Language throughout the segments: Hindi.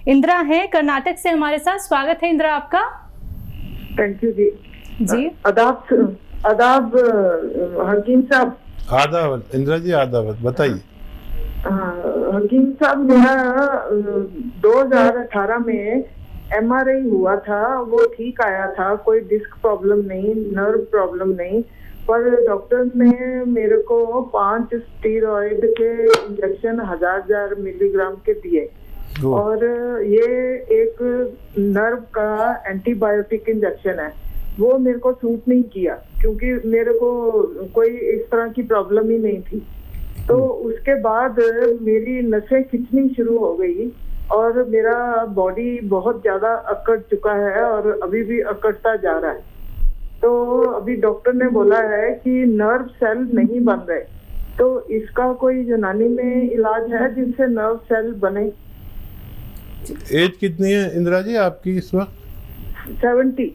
इंदिरा है कर्नाटक से हमारे साथ। स्वागत है इंदिरा आपका। थैंक यू जी। जी आदाब हकीम साहब। आदाब इंदिरा जी, आदाब बताइए। हकीम साहब, मेरा 2018 में MRI हुआ था, वो ठीक आया था, कोई डिस्क प्रॉब्लम नहीं, नर्व प्रॉब्लम नहीं, पर डॉक्टर ने मेरे को 5 स्टीरॉयड के इंजेक्शन 1000 मिलीग्राम के दिए और ये एक नर्व का एंटीबायोटिक इंजेक्शन है, वो मेरे को सूट नहीं किया क्योंकि मेरे को कोई इस तरह की प्रॉब्लम ही नहीं थी। तो उसके बाद मेरी नसें खिंचनी शुरू हो गई और मेरा बॉडी बहुत ज्यादा अकड़ चुका है और अभी भी अकड़ता जा रहा है। तो अभी डॉक्टर ने बोला है कि नर्व सेल नहीं बन रहे, तो इसका कोई यूनानी में इलाज है जिससे नर्व सेल बने? एज कितनी है इंदिरा जी आपकी इस वक्त? 70।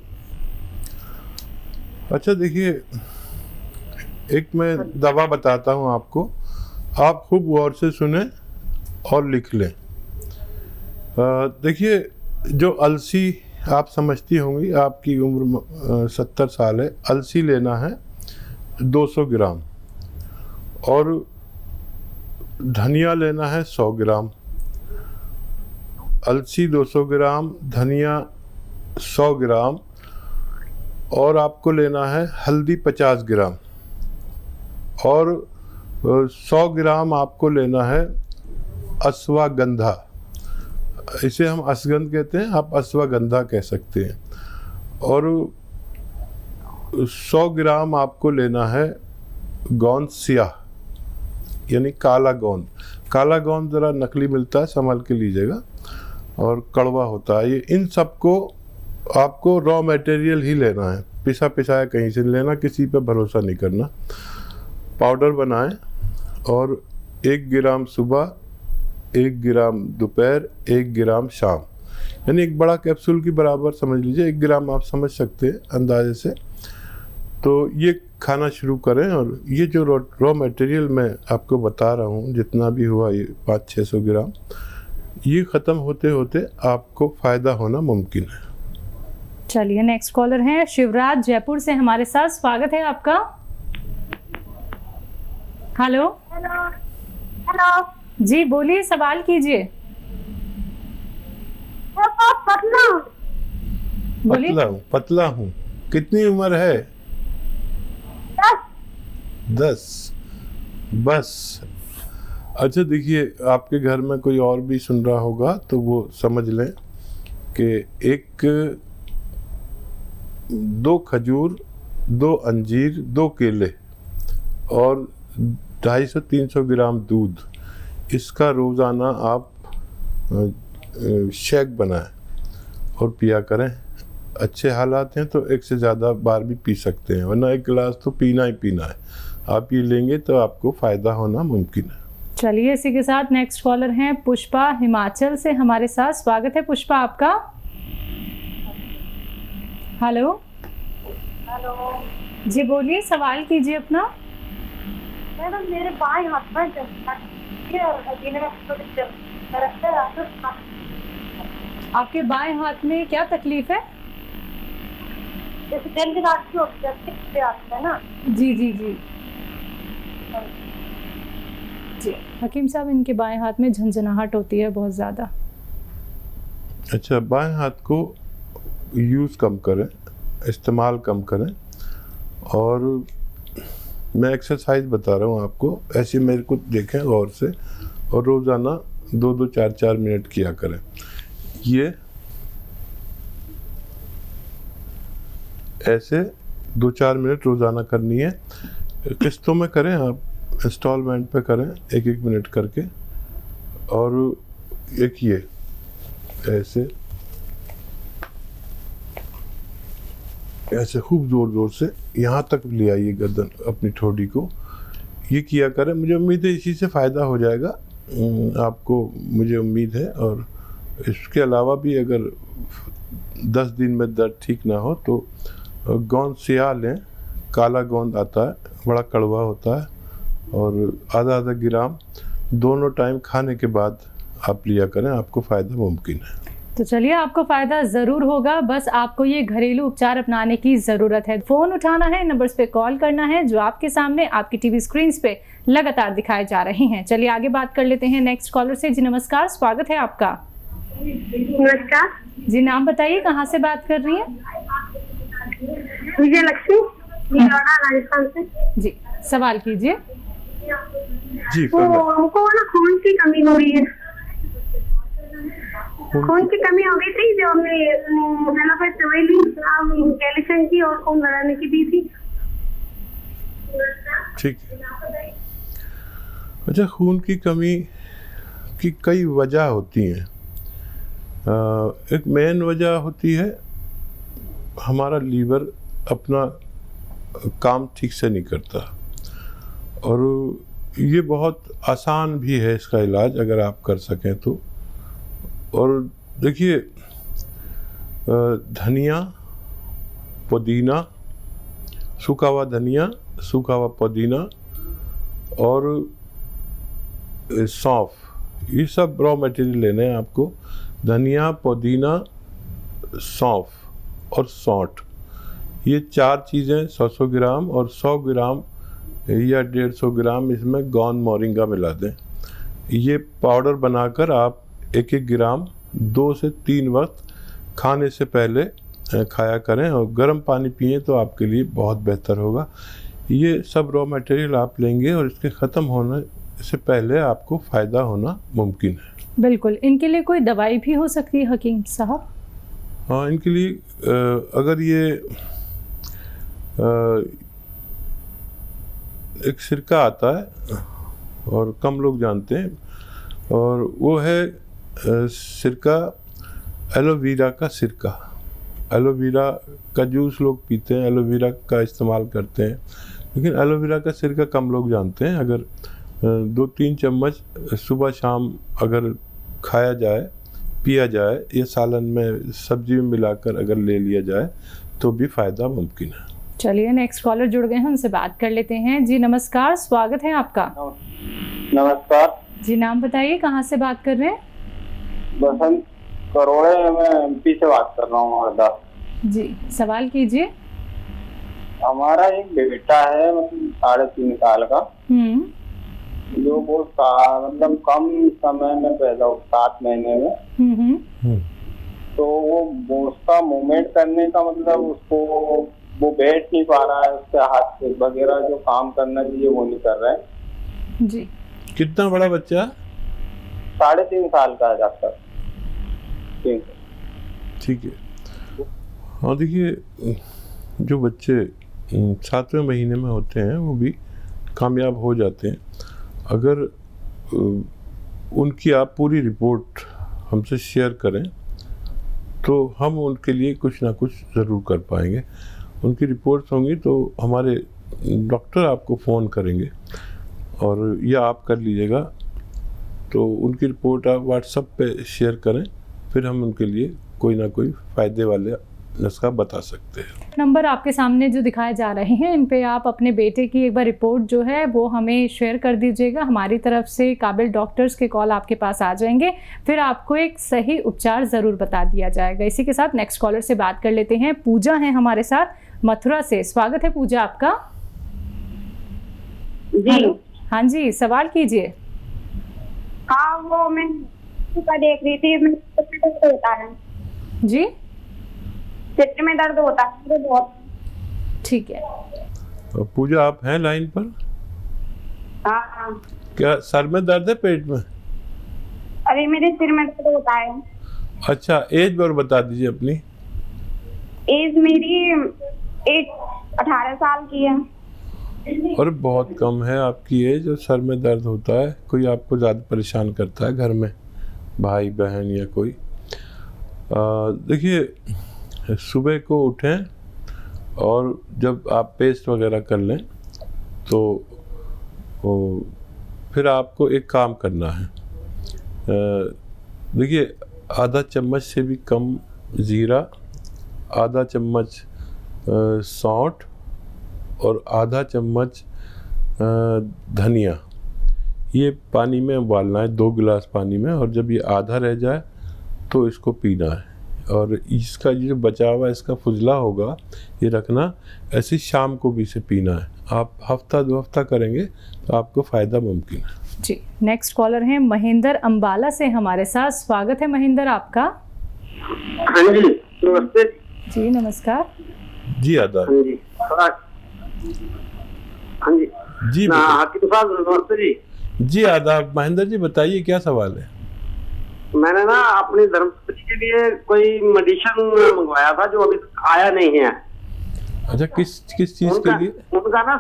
अच्छा देखिए, एक मैं दवा बताता हूँ आपको, आप खूब गौर से सुने और लिख लें। देखिए, जो अलसी आप समझती होंगी, आपकी उम्र 70 साल है, अलसी लेना है 200 ग्राम और धनिया लेना है 100 ग्राम। अलसी 200 ग्राम, धनिया 100 ग्राम और आपको लेना है हल्दी 50 ग्राम और 100 ग्राम आपको लेना है अश्वगंधा। इसे हम अश्वगंध कहते हैं, आप अश्वगंधा कह सकते हैं। और 100 ग्राम आपको लेना है गोंद स्याह, यानी काला गोंद। काला गोंद ज़रा नकली मिलता है, संभल के लीजिएगा, और कड़वा होता है ये। इन सबको आपको रॉ मटेरियल ही लेना है, पिसा पिसाया कहीं से नहीं लेना, किसी पे भरोसा नहीं करना। पाउडर बनाएं और 1 ग्राम सुबह, 1 ग्राम दोपहर, 1 ग्राम शाम, यानी एक बड़ा कैप्सूल की बराबर समझ लीजिए। 1 ग्राम आप समझ सकते हैं अंदाजे से। तो ये खाना शुरू करें और ये जो रॉ मटेरियल मैं आपको बता रहा हूँ, जितना भी हुआ ये 500-600 ग्राम, ये ख़त्म होते होते आपको फ़ायदा होना मुमकिन है। चलिए, नेक्स्ट कॉलर हैं शिवराज जयपुर से हमारे साथ। स्वागत है आपका। हेलो हेलो जी, बोलिए, सवाल कीजिए। बोलिए। पतला हूँ। कितनी उम्र है? 10। बस। अच्छा देखिए, आपके घर में कोई और भी सुन रहा होगा तो वो समझ लें कि 2 खजूर, 2 अंजीर, 2 केले और 250-300 ग्राम दूध, इसका रोज़ाना आप शेक बनाएं और पिया करें। अच्छे हालात हैं तो 1 से ज़्यादा बार भी पी सकते हैं, वरना 1 गिलास तो पीना ही पीना है। आप ये लेंगे तो आपको फ़ायदा होना मुमकिन है। चलिए, इसी के साथ नेक्स्ट कॉलर हैं पुष्पा हिमाचल से हमारे साथ। स्वागत है पुष्पा आपका। हेलो हेलो जी, बोलिए, सवाल कीजिए अपना। मैडम, मेरे बाएं हाथ में आपके बाएं हाथ में क्या तकलीफ है? जैसे दिल की रात की होती है ना। जी जी जी जी हकीम साहब, इनके बाएं हाथ में झंझनाहट होती है बहुत ज़्यादा। अच्छा, बाएं हाथ को यूज़ कम करें, इस्तेमाल कम करें। और मैं एक्सरसाइज बता रहा हूँ आपको, ऐसे मेरे को देखें गौर से और रोज़ाना 2-2, 4-4 मिनट किया करें। ये ऐसे 2-4 मिनट रोज़ाना करनी है। किस्तों में करें, आप इंस्टॉलमेंट पे करें, 1-1 मिनट करके। और एक ये ऐसे ऐसे खूब ज़ोर ज़ोर से यहाँ तक ले आइए गर्दन अपनी ठोड़ी को, ये किया करें। मुझे उम्मीद है इसी से फ़ायदा हो जाएगा आपको, मुझे उम्मीद है। और इसके अलावा भी अगर 10 दिन में दर्द ठीक ना हो तो गोंद स्याह लें, काला गोंद आता है, बड़ा कड़वा होता है, और आधा ग्राम दोनों टाइम खाने के बाद आप लिया करें, आपको फ़ायदा मुमकिन है। तो चलिए, आपको फायदा जरूर होगा, बस आपको ये घरेलू उपचार अपनाने की जरूरत है। फोन उठाना है, नंबर्स पे कॉल करना है जो आपके सामने आपकी टीवी स्क्रीन पे लगातार दिखाए जा रहे हैं। चलिए आगे बात कर लेते हैं नेक्स्ट कॉलर से। जी नमस्कार, स्वागत है आपका। नमस्कार जी नाम बताइए, कहाँ से बात कर रही हैं? विजय लक्ष्मी, राजस्थान से। जी सवाल कीजिए। जी तो हमको ना खून की कमी हो रही है, खून की कमी हो गई थी जो हमने दवाई ली, कैल्शियम की और खून बढ़ाने की दी थी। ठीक है। अच्छा, खून की कमी की कई वजह होती हैं। एक मेन वजह होती है हमारा लीवर अपना काम ठीक से नहीं करता, और ये बहुत आसान भी है इसका इलाज अगर आप कर सकें तो। और देखिए, धनिया, पुदीना, सूखा हुआ धनिया, सूखा हुआ पुदीना और सौंफ, ये सब रॉ मटेरियल लेने हैं आपको। धनिया, पुदीना, सौंफ और सौंठ, ये 4 चीज़ें 100-100 ग्राम, और 100 ग्राम या 150 ग्राम इसमें गौन मोरिंगा मिला दें। ये पाउडर बनाकर आप 1-1 ग्राम 2 से 3 वक्त खाने से पहले खाया करें, और गर्म पानी पिएं तो आपके लिए बहुत बेहतर होगा। ये सब रॉ मटेरियल आप लेंगे और इसके ख़त्म होने से पहले आपको फ़ायदा होना मुमकिन है। बिल्कुल। इनके लिए कोई दवाई भी हो सकती है हकीम साहब? हाँ, इनके लिए अगर ये एक सिरका आता है और कम लोग जानते हैं, और वो है सिरका एलोवेरा का सिरका। एलोवेरा का जूस लोग पीते हैं, एलोवेरा का इस्तेमाल करते हैं, लेकिन एलोवेरा का सिरका कम लोग जानते हैं। अगर 2-3 चम्मच सुबह शाम अगर खाया जाए, पिया जाए, या सालन में सब्जी में मिलाकर अगर ले लिया जाए तो भी फ़ायदा मुमकिन है। चलिए नेक्स्ट कॉलर जुड़ गए हैं, उनसे बात कर लेते हैं। जी नमस्कार, स्वागत है आपका। नमस्कार जी नाम बताइए, कहाँ से बात कर रहे हैं? बसंत करोड़े, मैं एमपी से बात कर रहा हूँ, हरदा। जी सवाल कीजिए। हमारा एक बेटा है, मतलब 3.5 साल का, जो वो मतलब कम समय में पैदा हो, 7 महीने में। तो वो उसका मूवमेंट करने का मतलब उसको, वो बैठ नहीं पा रहा है, उसके हाथ वगैरह जो काम करना चाहिए वो नहीं कर रहा है। जी कितना बड़ा बच्चा? 3.5 साल का है डॉक्टर। ठीक है। हाँ देखिए, जो बच्चे 7वें महीने में होते हैं वो भी कामयाब हो जाते हैं अगर उनकी आप पूरी रिपोर्ट हमसे शेयर करें, तो हम उनके लिए कुछ ना कुछ ज़रूर कर पाएंगे। उनकी रिपोर्ट्स होंगी तो हमारे डॉक्टर आपको फ़ोन करेंगे, और या आप कर लीजिएगा, तो उनकी रिपोर्ट आप व्हाट्सएप पे शेयर करें, फिर हम उनके लिए कोई ना कोई फ़ायदे वाले नुस्खा बता सकते हैं। नंबर आपके सामने जो दिखाए जा रहे हैं, इन पे आप अपने बेटे की एक बार रिपोर्ट जो है वो हमें शेयर कर दीजिएगा। हमारी तरफ से काबिल डॉक्टर्स के कॉल आपके पास आ जाएंगे, फिर आपको एक सही उपचार ज़रूर बता दिया जाएगा। इसी के साथ नेक्स्ट कॉलर से बात कर लेते हैं। पूजा है हमारे साथ मथुरा से। स्वागत है पूजा आपका। जी हाँ जी, सवाल कीजिए। हाँ, वो मैं देख रही थी, होता है जी, पेट में दर्द होता है बहुत। ठीक है। पूजा आप हैं लाइन पर? हाँ, क्या सर में दर्द है, पेट में? अरे मेरे सिर में दर्द होता है। अच्छा, एज और बता दीजिए अपनी। एज मेरी 18 साल की है। और बहुत कम है आपकी एज, और सर में दर्द होता है। कोई आपको ज़्यादा परेशान करता है घर में, भाई बहन या कोई? देखिए, सुबह को उठें और जब आप पेस्ट वगैरह कर लें तो फिर आपको एक काम करना है। देखिए, आधा चम्मच से भी कम जीरा, आधा चम्मच सौंठ और आधा चम्मच धनिया, ये पानी में उबालना है 2 गिलास पानी में, और जब ये आधा रह जाए तो इसको पीना है। और इसका जो बचा हुआ इसका फुजला होगा ये रखना, ऐसे शाम को भी इसे पीना है। आप हफ्ता 2 हफ्ता करेंगे तो आपको फ़ायदा मुमकिन है। जी, नेक्स्ट कॉलर हैं महेंद्र अंबाला से हमारे साथ। स्वागत है महेंद्र आपका। हाँ जी नमस्ते। जी नमस्कार। जी आदाब। हाँ जी हाँ जी जी हाकिम साहब नमस्ते जी। जी आदाब। महेंद्र जी बताइए क्या सवाल है? मैंने ना अपनी धर्मपत्नी के लिए कोई मेडिसिन मंगवाया था जो अभी तक आया नहीं है। अच्छा, किस चीज़ के लिए? उनका ना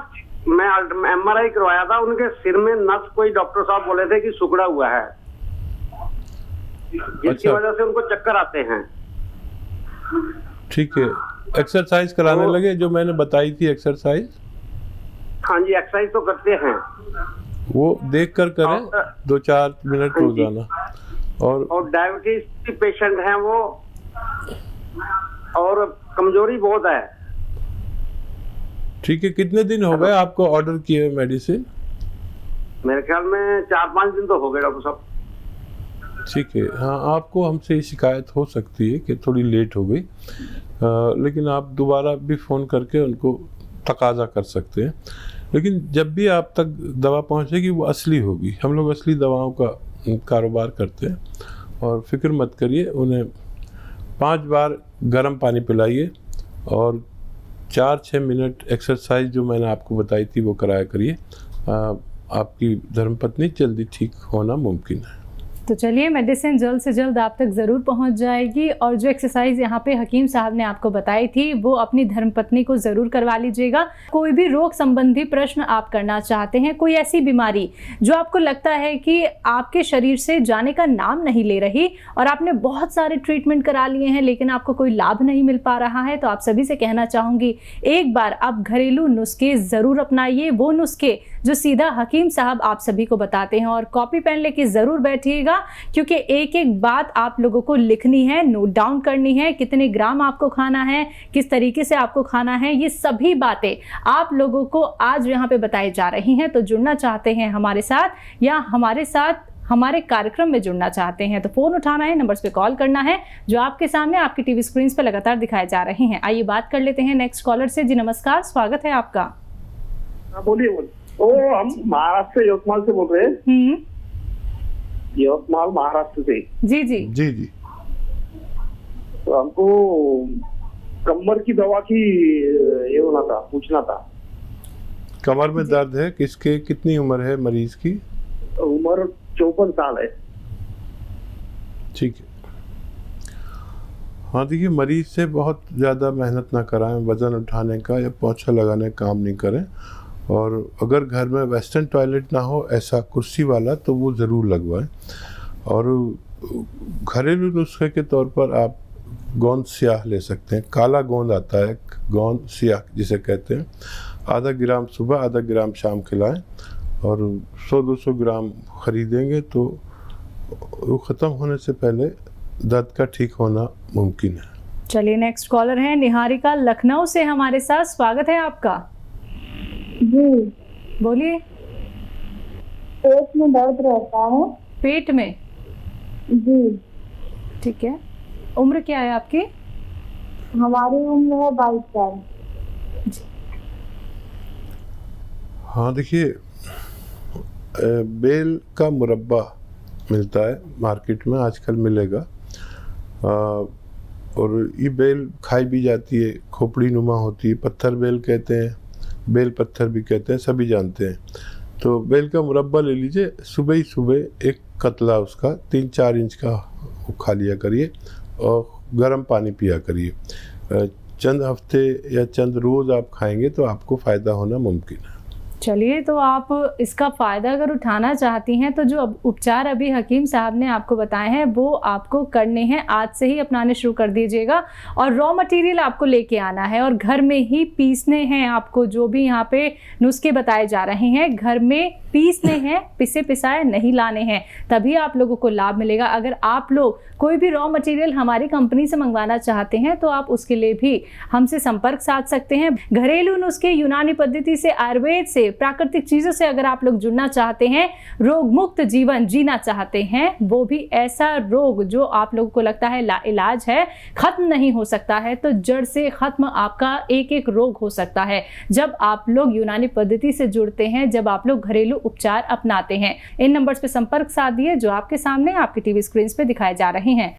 मैं MRI करवाया था, उनके सिर में नस कोई डॉक्टर साहब बोले थे कि सुखड़ा हुआ है, जिसकी अच्छा। वजह से उनको चक्कर आते हैं। ठीक है, एक्सरसाइज कराने लगे जो मैंने बताई थी एक्सरसाइज? हाँ जी एक्सरसाइज तो करते हैं, वो देख कर करें 2-4 मिनट रोजाना। और डायबिटीज की पेशेंट हैं वो, और कमजोरी बहुत है। ठीक है, कितने दिन हो गए आपको ऑर्डर किए मेडिसिन? मेरे ख्याल में 4-5 दिन तो हो गए डॉक्टर साहब। ठीक है, हाँ आपको हमसे ये शिकायत हो सकती है कि थोड़ी लेट हो गई, लेकिन आप दोबारा भी फ़ोन करके उनको तकाजा कर सकते हैं। लेकिन जब भी आप तक दवा पहुंचेगी वो असली होगी। हम लोग असली दवाओं का कारोबार करते हैं, और फिक्र मत करिए। उन्हें 5 बार गर्म पानी पिलाइए और 4-6 मिनट एक्सरसाइज जो मैंने आपको बताई थी वो कराया करिए। आपकी धर्मपत्नी जल्दी ठीक होना मुमकिन है। तो चलिए, मेडिसिन जल्द से जल्द आप तक ज़रूर पहुंच जाएगी। और जो एक्सरसाइज यहाँ पे हकीम साहब ने आपको बताई थी वो अपनी धर्मपत्नी को ज़रूर करवा लीजिएगा। कोई भी रोग संबंधी प्रश्न आप करना चाहते हैं, कोई ऐसी बीमारी जो आपको लगता है कि आपके शरीर से जाने का नाम नहीं ले रही और आपने बहुत सारे ट्रीटमेंट करा लिए हैं लेकिन आपको कोई लाभ नहीं मिल पा रहा है, तो आप सभी से कहना चाहूँगी एक बार आप घरेलू नुस्खे ज़रूर अपनाइए, वो नुस्खे जो सीधा हकीम साहब आप सभी को बताते हैं। और कॉपी पेन लेके ज़रूर बैठिएगा, क्योंकि एक एक बात आप लोगों को लिखनी है, नोट डाउन करनी है। कितने ग्राम आपको खाना है, किस तरीके से आपको खाना है, ये सभी बातें आप लोगों को आज यहाँ पे बताई जा रही हैं। तो जुड़ना चाहते हैं हमारे साथ या हमारे साथ हमारे कार्यक्रम में जुड़ना चाहते हैं तो फ़ोन उठाना है, नंबर्स पे कॉल करना है जो आपके सामने आपकी टीवी स्क्रीन पे लगातार दिखाए जा रहे हैं। आइए बात कर लेते हैं नेक्स्ट कॉलर से। जी नमस्कार, स्वागत है आपका। बोलिए। हम महाराष्ट्र से, यवतमाल से बोल रहे हैं। यवतमाल महाराष्ट्र से। जी जी जी जी। तो हमको कमर की दवा की ये होना था, पूछना था। कमर में दर्द है किसके? कितनी उम्र है मरीज की? उम्र 54 साल है। ठीक है, हाँ देखिए, मरीज से बहुत ज़्यादा मेहनत ना कराएं, वज़न उठाने का या पोंछा लगाने का काम नहीं करें। और अगर घर में वेस्टर्न टॉयलेट ना हो ऐसा कुर्सी वाला तो वो ज़रूर लगवाएं। और घरेलू नुस्खे के तौर पर आप गोंद स्याह ले सकते हैं। काला गोंद आता है, गोंद स्याह जिसे कहते हैं। आधा ग्राम सुबह, आधा ग्राम शाम खिलाएं, और 100-200 ग्राम ख़रीदेंगे तो वो ख़त्म होने से पहले दर्द का ठीक होना मुमकिन है। चलिए, नेक्स्ट कॉलर है निहारिका लखनऊ से हमारे साथ। स्वागत है आपका। जी बोलिए। पेट में दर्द रहता है। पेट में? जी ठीक है। उम्र क्या है आपकी? हमारी उम्र है 22 साल। हाँ देखिए, बेल का मुरब्बा मिलता है मार्केट में, आजकल मिलेगा। और ये बेल खाई भी जाती है, खोपड़ी नुमा होती है, पत्थर बेल कहते हैं, बेल पत्थर भी कहते हैं, सभी जानते हैं। तो बेल का मुरब्बा ले लीजिए, सुबह ही सुबह एक कतला उसका 3-4 इंच का खा लिया करिए और गर्म पानी पिया करिए। चंद हफ्ते या चंद रोज़ आप खाएंगे तो आपको फ़ायदा होना मुमकिन है। चलिए, तो आप इसका फ़ायदा अगर उठाना चाहती हैं तो जो उपचार अभी हकीम साहब ने आपको बताए हैं वो आपको करने हैं, आज से ही अपनाने शुरू कर दीजिएगा। और रॉ मटेरियल आपको लेके आना है और घर में ही पीसने हैं आपको। जो भी यहाँ पे नुस्खे बताए जा रहे हैं घर में पीसने हैं, पिसे पिसाए नहीं लाने हैं, तभी आप लोगों को लाभ मिलेगा। अगर आप लोग कोई भी रॉ मटेरियल हमारी कंपनी से मंगवाना चाहते हैं तो आप उसके लिए भी हमसे संपर्क साध सकते हैं। घरेलू नुस्खे यूनानी पद्धति से, आयुर्वेद से, से, प्राकृतिक चीजों से अगर आप लोग जुड़ना चाहते हैं, रोग मुक्त जीवन जीना चाहते हैं, वो भी ऐसा रोग जो आप लोगों को लगता है लाइलाज है, खत्म नहीं हो सकता है, तो जड़ से खत्म आपका एक एक रोग हो सकता है जब आप लोग यूनानी पद्धति से जुड़ते हैं, जब आप लोग घरेलू उपचार अपनाते हैं। इन नंबर्स पे संपर्क साधिए जो आपके सामने आपके टीवी स्क्रीन पे दिखाए जा रहे हैं।